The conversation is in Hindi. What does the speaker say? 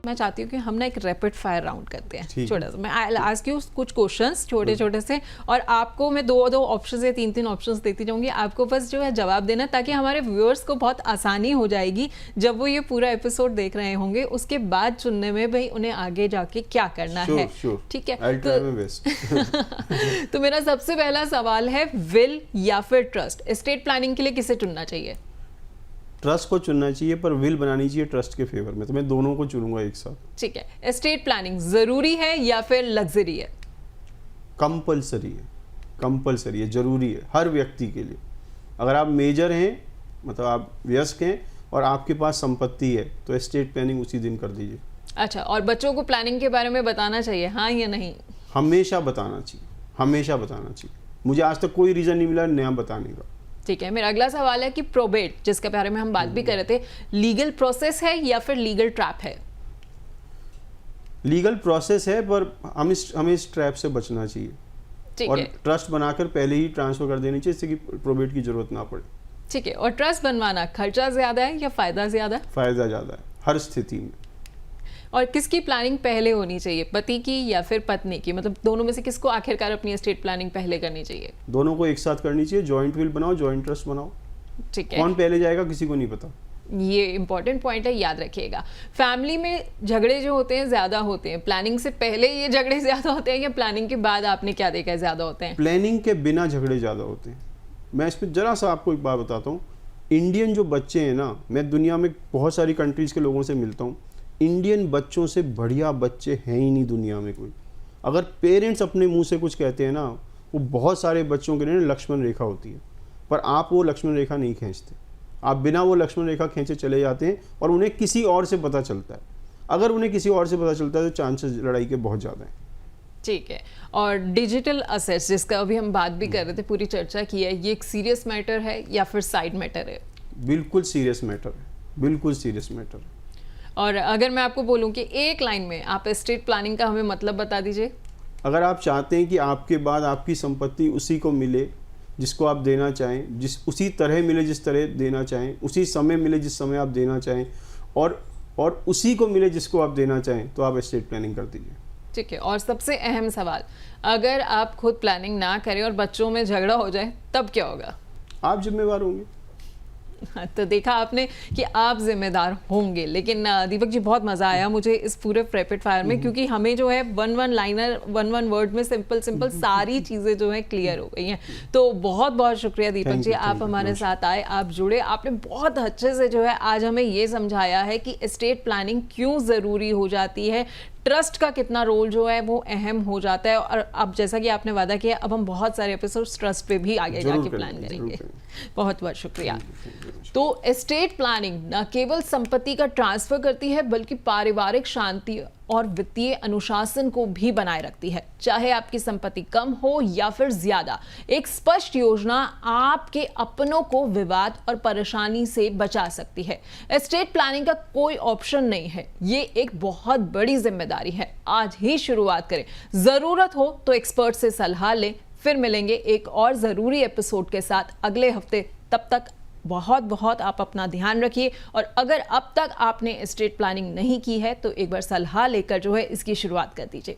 मैं चाहती हूँ कि हम ना एक रैपिड फायर राउंड करते हैं छोटा सा। मैं आई आस्क यू कुछ क्वेश्चंस छोटे छोटे से, और आपको मैं दो ऑप्शन या तीन ऑप्शंस देती जाऊंगी, आपको बस जो है जवाब देना, ताकि हमारे व्यूअर्स को बहुत आसानी हो जाएगी जब वो ये पूरा एपिसोड देख रहे होंगे, उसके बाद चुनने में भाई उन्हें आगे जाके क्या करना है। ठीक है, तो मेरा सबसे पहला सवाल है, विल या फिर ट्रस्ट, एस्टेट प्लानिंग के लिए किसे चुनना चाहिए? ट्रस्ट को चुनना चाहिए, पर विल बनानी चाहिए ट्रस्ट के फेवर में, तो मैं दोनों को चुनूंगा एक साथ। ठीक है, एस्टेट प्लानिंग जरूरी है या फिर लग्जरी है? कंपलसरी है, कंपलसरी है, जरूरी है हर व्यक्ति के लिए। अगर आप मेजर हैं, मतलब आप वयस्क हैं और आपके पास संपत्ति है, तो एस्टेट प्लानिंग उसी दिन कर दीजिए। अच्छा, और बच्चों को प्लानिंग के बारे में बताना चाहिए, हाँ या नहीं? हमेशा बताना चाहिए, हमेशा बताना चाहिए। मुझे आज तक कोई रीजन नहीं मिला नया बताने का। ठीक है, मेरा अगला सवाल है कि प्रोबेट, जिसके बारे में हम बात भी कर रहे थे, लीगल प्रोसेस है या फिर लीगल ट्रैप है? लीगल प्रोसेस है, पर हमें इस ट्रैप से बचना चाहिए, और ट्रस्ट बनाकर पहले ही ट्रांसफर कर देनी चाहिए, जिससे कि प्रोबेट की जरूरत ना पड़े। ठीक है, और ट्रस्ट बनवाना खर्चा ज्यादा है या फायदा ज्यादा है? फायदा ज्यादा है हर स्थिति में। और किसकी प्लानिंग पहले होनी चाहिए, पति की या फिर पत्नी की? मतलब दोनों में से किसको आखिरकार अपनी एस्टेट प्लानिंग पहले करनी चाहिए? दोनों को एक साथ करनी चाहिए। जॉइंट विल बनाओ, जॉइंट ट्रस्ट बनाओ। ठीक है, कौन पहले जाएगा किसी को नहीं पता। ये इंपॉर्टेंट पॉइंट है, याद रखिएगा। फैमिली में झगड़े जो होते हैं ज्यादा होते हैं, प्लानिंग से पहले ये झगड़े ज्यादा होते हैं या प्लानिंग के बाद आपने क्या देखा है ज्यादा होते हैं? प्लानिंग के बिना झगड़े ज्यादा होते हैं। मैं इसमें जरा सा आपको एक बात बताता हूँ। इंडियन जो बच्चे हैं ना, मैं दुनिया में बहुत सारी कंट्रीज के लोगों से मिलता हूँ, इंडियन बच्चों से बढ़िया बच्चे हैं ही नहीं दुनिया में कोई। अगर पेरेंट्स अपने मुंह से कुछ कहते हैं ना, वो बहुत सारे बच्चों के लिए लक्ष्मण रेखा होती है, पर आप वो लक्ष्मण रेखा नहीं खींचते। आप बिना वो लक्ष्मण रेखा खींचे चले जाते हैं, और उन्हें किसी और से पता चलता है। अगर उन्हें किसी और से पता चलता है तो चांसेस लड़ाई के बहुत ज़्यादा हैं। ठीक है, और डिजिटल असेट्स, जिसका अभी हम बात भी कर रहे थे, पूरी चर्चा की है, ये एक सीरियस मैटर है या फिर साइड मैटर है? बिल्कुल सीरियस मैटर है, बिल्कुल सीरियस मैटर है। और अगर मैं आपको बोलूं कि एक लाइन में आप एस्टेट प्लानिंग का हमें मतलब बता दीजिए। अगर आप चाहते हैं कि आपके बाद आपकी संपत्ति उसी को मिले जिसको आप देना चाहें, उसी तरह मिले जिस तरह देना चाहें, उसी समय मिले जिस समय आप देना चाहें, और उसी को मिले जिसको आप देना चाहें, तो आप एस्टेट प्लानिंग कर दीजिए। ठीक है, और सबसे अहम सवाल, अगर आप खुद प्लानिंग ना करें और बच्चों में झगड़ा हो जाए तब क्या होगा? आप जिम्मेवार होंगे। तो देखा आपने कि आप जिम्मेदार होंगे। लेकिन दीपक जी, बहुत मजा आया मुझे इस पूरे रैपिड फायर में, क्योंकि हमें जो है वन लाइनर वन वर्ड में सिंपल सारी चीजें जो है क्लियर हो गई हैं। तो बहुत बहुत शुक्रिया दीपक जी, आप हमारे साथ आए, आप जुड़े, आपने बहुत अच्छे से जो है आज हमें ये समझाया है कि एस्टेट प्लानिंग क्यों जरूरी हो जाती है, ट्रस्ट का कितना रोल जो है वो अहम हो जाता है। और अब जैसा कि आपने वादा किया, अब हम बहुत सारे एपिसोड्स ट्रस्ट पे भी आगे जाके प्लान करेंगे। बहुत बहुत शुक्रिया। तो एस्टेट प्लानिंग न केवल संपत्ति का ट्रांसफर करती है, बल्कि पारिवारिक शांति और वित्तीय अनुशासन को भी बनाए रखती है। चाहे आपकी संपत्ति कम हो या फिर ज्यादा, एक स्पष्ट योजना आपके अपनों को विवाद और परेशानी से बचा सकती है। एस्टेट प्लानिंग का कोई ऑप्शन नहीं है, ये एक बहुत बड़ी जिम्मेदारी है। आज ही शुरुआत करें, जरूरत हो तो एक्सपर्ट से सलाह लें। फिर मिलेंगे एक और जरूरी एपिसोड के साथ अगले हफ्ते। तब तक बहुत बहुत आप अपना ध्यान रखिए, और अगर अब तक आपने एस्टेट प्लानिंग नहीं की है तो एक बार सलाह लेकर जो है इसकी शुरुआत कर दीजिए।